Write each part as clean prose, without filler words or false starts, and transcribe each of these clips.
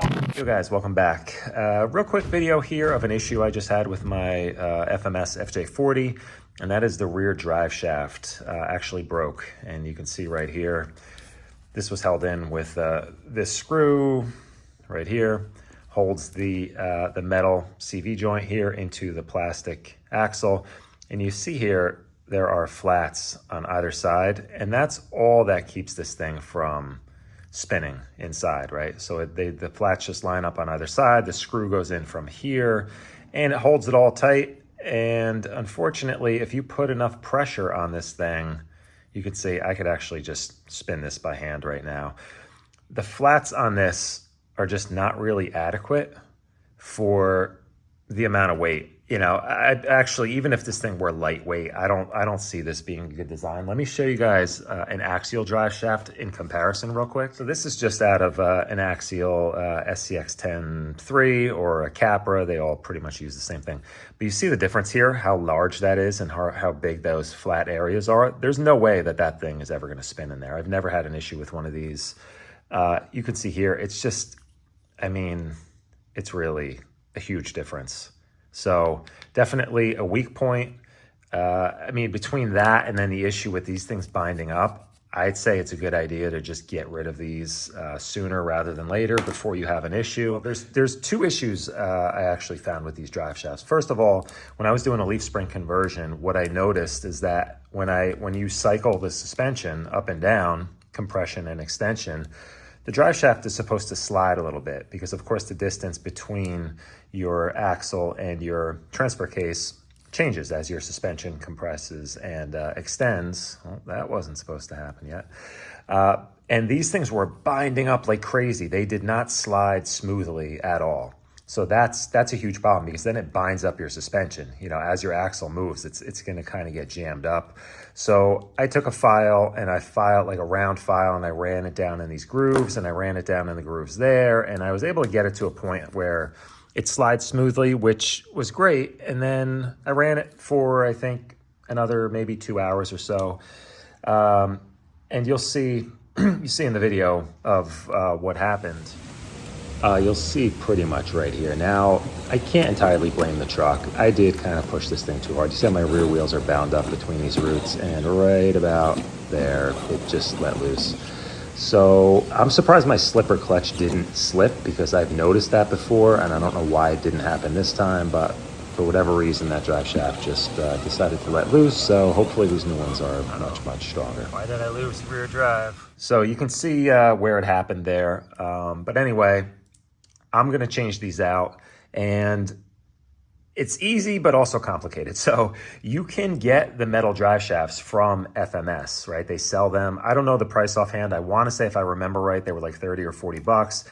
Yo guys, welcome back. Real quick video here of an issue I just had with my FMS FJ40, and that is the rear drive shaft actually broke. And you can see right here, this was held in with this screw right here, holds the metal CV joint here into the plastic axle. And you see here, there are flats on either side, and that's all that keeps this thing from spinning inside, right? So the flats just line up on either side. The screw goes in from here and it holds it all tight. And unfortunately, if you put enough pressure on this thing, you could see I could actually just spin this by hand right now. The flats on this are just not really adequate for the amount of weight. You know, I'd actually, even if this thing were lightweight, I don't see this being a good design. Let me show you guys an axial drive shaft in comparison real quick. So this is just out of an axial SCX-10-3 or a Capra. They all pretty much use the same thing. But you see the difference here, how large that is and how big those flat areas are. There's no way that that thing is ever going to spin in there. I've never had an issue with one of these. You can see here, it's just, I mean, it's really a huge difference. So definitely a weak point. I mean, between that and then the issue with these things binding up, I'd say it's a good idea to just get rid of these sooner rather than later before you have an issue. There's two issues I actually found with these drive shafts. First of all, when I was doing a leaf spring conversion, what I noticed is that when you cycle the suspension up and down, compression and extension, the drive shaft is supposed to slide a little bit because, of course, the distance between your axle and your transfer case changes as your suspension compresses and extends. Well, that wasn't supposed to happen yet. And these things were binding up like crazy. They did not slide smoothly at all. So that's a huge problem because then it binds up your suspension. You know, as your axle moves, it's going to kind of get jammed up. So I took a file and I filed like a round file and I ran it down in these grooves and I ran it down in the grooves there. And I was able to get it to a point where it slides smoothly, which was great. And then I ran it for, I think, another maybe 2 hours or so. And you'll see, you see in the video of what happened. You'll see pretty much right here. Now, I can't entirely blame the truck. I did kind of push this thing too hard. You see how my rear wheels are bound up between these roots, and right about there, it just let loose. So I'm surprised my slipper clutch didn't slip because I've noticed that before, and I don't know why it didn't happen this time, but for whatever reason, that drive shaft just decided to let loose. So hopefully these new ones are much stronger. Why did I lose rear drive? So you can see where it happened there. But anyway, I'm going to change these out, and it's easy but also complicated. So you can get the metal drive shafts from FMS, right? They sell them. I don't know the price offhand. I want to say, if I remember right, they were like 30 or 40 bucks.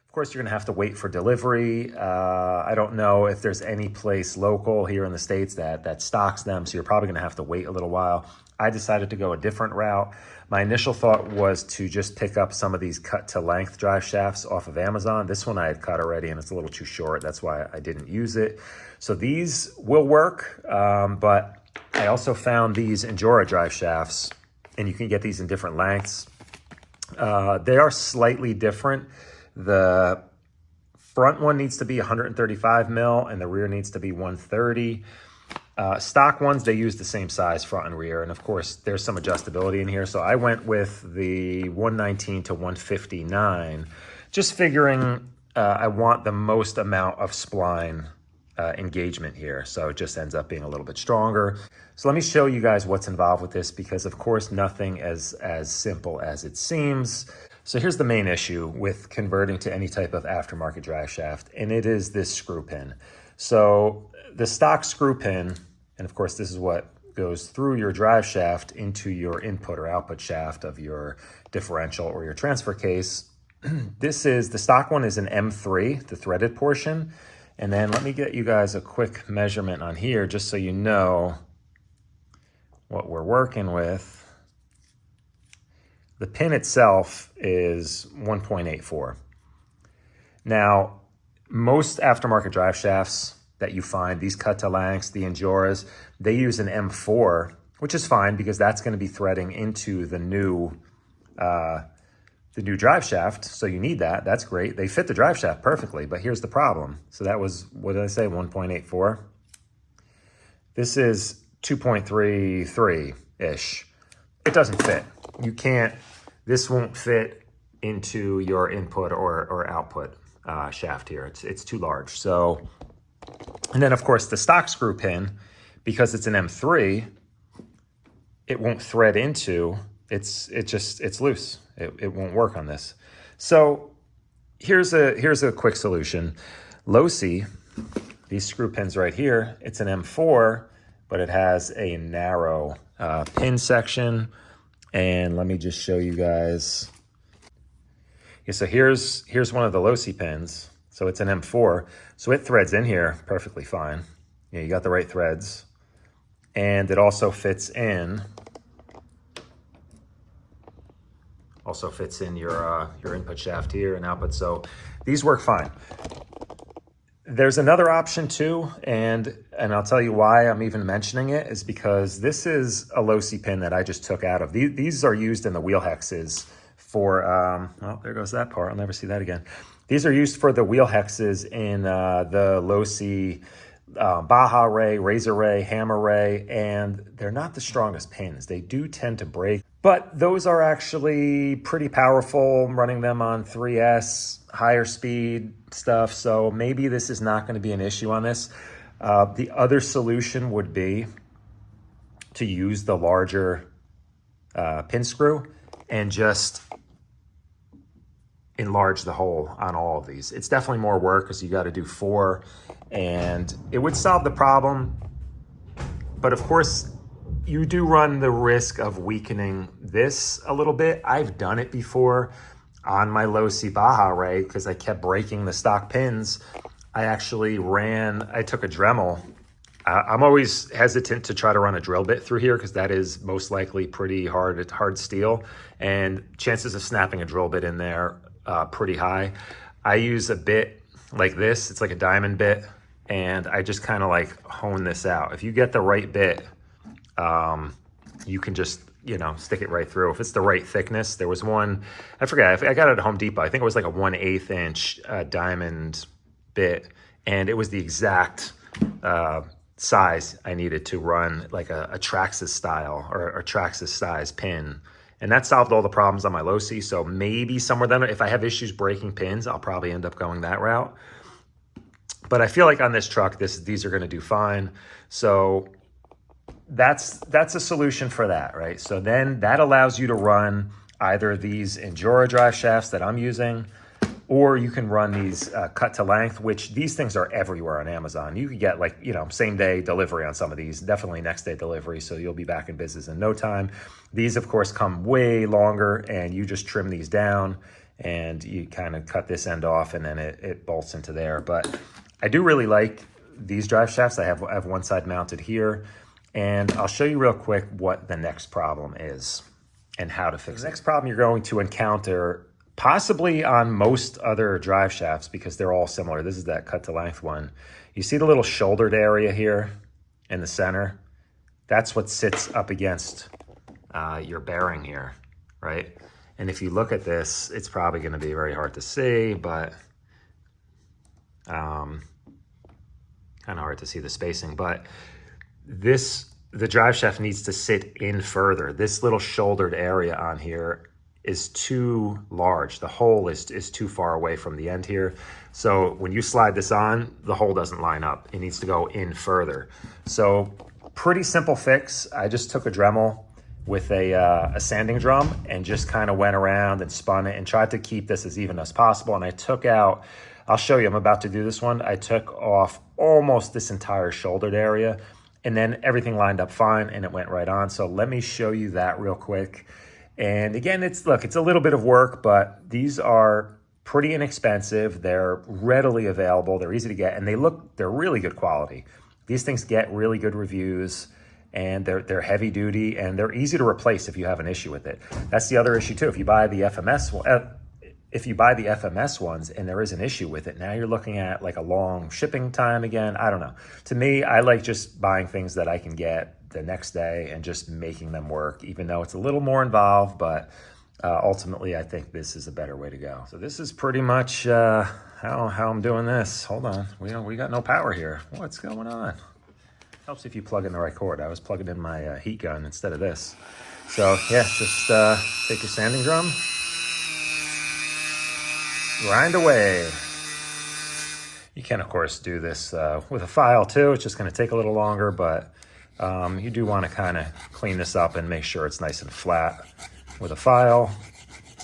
Of course, you're going to have to wait for delivery. I don't know if there's any place local here in the States that stocks them, so you're probably going to have to wait a little while. I decided to go a different route. My initial thought was to just pick up some of these cut-to-length drive shafts off of Amazon. This one I had cut already, and it's a little too short. That's why I didn't use it. So these will work, but I also found these Injora drive shafts, and you can get these in different lengths. They are slightly different. The front one needs to be 135 mil, and the rear needs to be 130. Stock ones, they use the same size front and rear, and of course there's some adjustability in here. So I went with the 119 to 159, just figuring I want the most amount of spline engagement here, so it just ends up being a little bit stronger. So let me show you guys what's involved with this, because of course nothing as simple as it seems. So here's the main issue with converting to any type of aftermarket drive shaft, and it is this screw pin. So the stock screw pin, and of course this is what goes through your drive shaft into your input or output shaft of your differential or your transfer case. This is, the stock one is an M3, the threaded portion. And then let me get you guys a quick measurement on here just so you know what we're working with. The pin itself is 1.84. Now, most aftermarket drive shafts that you find, these cut-to-lengths, the Injoras, they use an M4, which is fine because that's going to be threading into the new the new drive shaft, so you need that. That's great. They fit the drive shaft perfectly, but here's the problem. So that was, what did I say, 1.84? This is 2.33-ish. It doesn't fit. You can't, this won't fit into your input or output shaft here. It's too large. So, and then of course the stock screw pin, because it's an M3, it won't thread into, it's loose. It won't work on this. So here's a quick solution. Losi, these screw pins right here, it's an M4, but it has a narrow pin section. And let me just show you guys. Yeah, so here's one of the Losi pins. So it's an M4, so it threads in here perfectly fine. Yeah, you got the right threads. And it also fits in your input shaft here and output. So these work fine. There's another option too, and I'll tell you why I'm even mentioning it, is because this is a Losi pin that I just took out of. These are used in the wheel hexes for, well, there goes that part. I'll never see that again. These are used for the wheel hexes in the Losi Baja Ray, Razor Ray, Hammer Ray, and they're not the strongest pins. They do tend to break, but those are actually pretty powerful. I'm running them on 3S, higher speed stuff, so maybe this is not going to be an issue on this. The other solution would be to use the larger pin screw and just enlarge the hole on all of these. It's definitely more work because you got to do 4, and it would solve the problem. But of course, you do run the risk of weakening this a little bit. I've done it before on my Losi Baja Ray because I kept breaking the stock pins. I took a Dremel. I'm always hesitant to try to run a drill bit through here because that is most likely pretty hard steel, and chances of snapping a drill bit in there pretty high. I use a bit like this. It's like a diamond bit, and I just kind of like hone this out. If you get the right bit, you can just, stick it right through. If it's the right thickness, there was one, I forgot, I got it at Home Depot. I think it was like a 1/8 inch diamond bit, and it was the exact size I needed to run like a Traxxas style or Traxxas size pin. And that solved all the problems on my Losi. So maybe somewhere then, if I have issues breaking pins, I'll probably end up going that route. But I feel like on this truck, these are going to do fine. So that's a solution for that, right? So then that allows you to run either these Injora drive shafts that I'm using, or you can run these cut to length, which these things are everywhere on Amazon. You could get same day delivery on some of these, definitely next day delivery. So you'll be back in business in no time. These of course come way longer, and you just trim these down and you kind of cut this end off, and then it bolts into there. But I do really like these drive shafts. I have one side mounted here, and I'll show you real quick what the next problem is and how to fix it. The next problem you're going to encounter possibly on most other drive shafts, because they're all similar. This is that cut to length one. You see the little shouldered area here in the center? That's what sits up against your bearing here, right? And if you look at this, it's probably going to be very hard to see, but kind of hard to see the spacing. But the drive shaft needs to sit in further. This little shouldered area on here is too large. The hole is too far away from the end here. So when you slide this on, the hole doesn't line up. It needs to go in further. So pretty simple fix. I just took a Dremel with a sanding drum and just kind of went around and spun it and tried to keep this as even as possible. And I took out, I'll show you, I'm about to do this one. I took off almost this entire shouldered area, and then everything lined up fine and it went right on. So let me show you that real quick. And again, it's a little bit of work, but these are pretty inexpensive. They're readily available. They're easy to get, and they're really good quality. These things get really good reviews, and they're heavy duty, and they're easy to replace if you have an issue with it. That's the other issue too. If you buy the FMS ones and there is an issue with it, now you're looking at like a long shipping time again. I don't know. To me, I like just buying things that I can get the next day and just making them work, even though it's a little more involved, but ultimately, I think this is a better way to go. So this is pretty much how I'm doing this. Hold on, we got no power here. What's going on? Helps if you plug in the right cord. I was plugging in my heat gun instead of this. So yeah, just take your sanding drum, grind away. You can, of course, do this with a file too. It's just going to take a little longer, but you do want to kind of clean this up and make sure it's nice and flat with a file,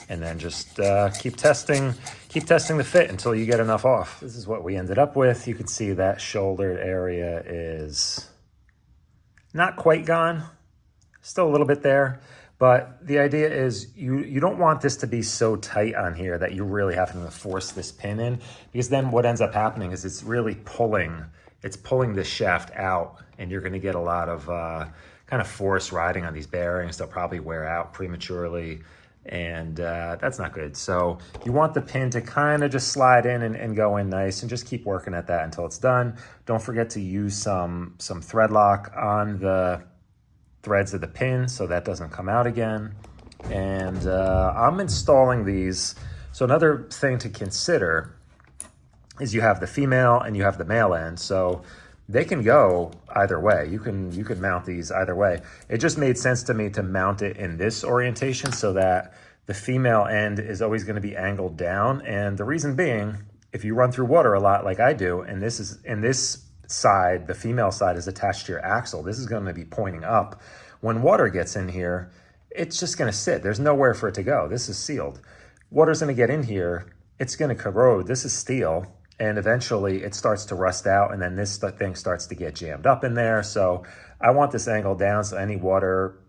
and then just keep testing the fit until you get enough off. This is what we ended up with. You can see that shoulder area is not quite gone, still a little bit there, but the idea is you don't want this to be so tight on here that you're really having to force this pin in, because then what ends up happening is it's really pulling this shaft out, and you're going to get a lot of kind of force riding on these bearings. They'll probably wear out prematurely, and that's not good. So you want the pin to kind of just slide in and go in nice, and just keep working at that until it's done. Don't forget to use some thread lock on the threads of the pin so that doesn't come out again. And I'm installing these. So another thing to consider is you have the female and you have the male end. So they can go either way. You can mount these either way. It just made sense to me to mount it in this orientation so that the female end is always going to be angled down. And the reason being, if you run through water a lot like I do, and this side, the female side, is attached to your axle, this is going to be pointing up. When water gets in here, it's just going to sit. There's nowhere for it to go. This is sealed. Water's going to get in here. It's going to corrode. This is steel. And eventually it starts to rust out, and then this thing starts to get jammed up in there. So I want this angle down so any water,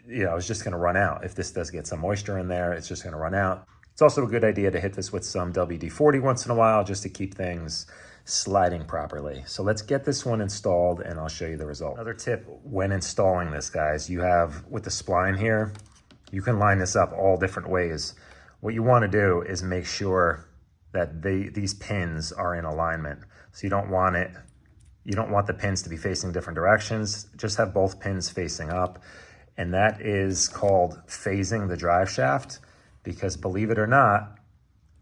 is just gonna run out. If this does get some moisture in there, it's just gonna run out. It's also a good idea to hit this with some WD-40 once in a while, just to keep things sliding properly. So let's get this one installed and I'll show you the result. Another tip when installing this, guys, you have with the spline here, you can line this up all different ways. What you wanna do is make sure that these pins are in alignment. So you don't want the pins to be facing different directions. Just have both pins facing up. And that is called phasing the drive shaft, because believe it or not,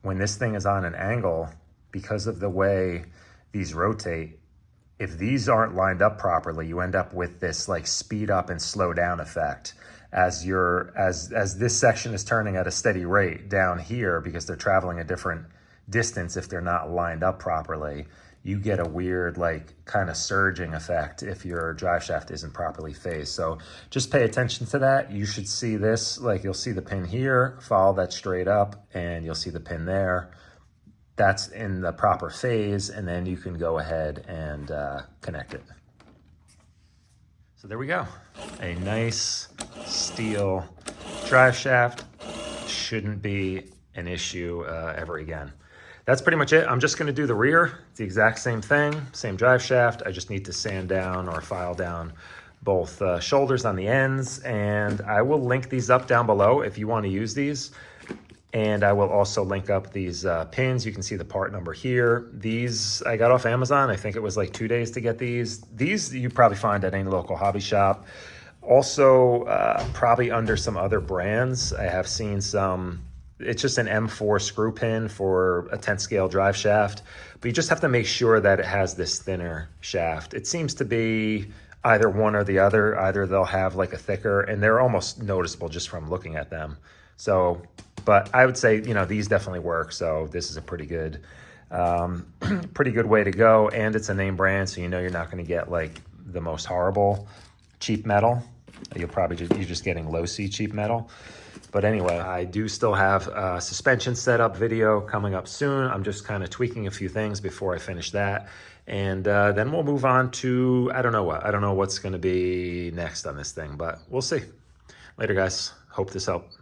when this thing is on an angle, because of the way these rotate, if these aren't lined up properly, you end up with this like speed up and slow down effect. As this section is turning at a steady rate down here, because they're traveling a different distance, if they're not lined up properly, you get a weird like kind of surging effect if your drive shaft isn't properly phased. So just pay attention to that. You should see this, like you'll see the pin here, follow that straight up, and you'll see the pin there. That's in the proper phase, and then you can go ahead and connect it. So there we go. A nice steel drive shaft. Shouldn't be an issue ever again. That's pretty much it. I'm just gonna do the rear. It's the exact same thing, same drive shaft. I just need to sand down or file down both shoulders on the ends, and I will link these up down below if you wanna use these. And I will also link up these pins. You can see the part number here. These I got off Amazon. I think it was like 2 days to get these. These you probably find at any local hobby shop. Also, probably under some other brands. I have seen some. It's just an M4 screw pin for a 10th scale drive shaft, but you just have to make sure that it has this thinner shaft. It seems to be either one or the other. Either they'll have like a thicker, and they're almost noticeable just from looking at them. So, but I would say, these definitely work. So this is a pretty good way to go. And it's a name brand, so you're not going to get like the most horrible cheap metal. You're just getting Losi cheap metal. But anyway, I do still have a suspension setup video coming up soon. I'm just kind of tweaking a few things before I finish that. And then we'll move on to, I don't know what's going to be next on this thing, but we'll see. Later, guys. Hope this helped.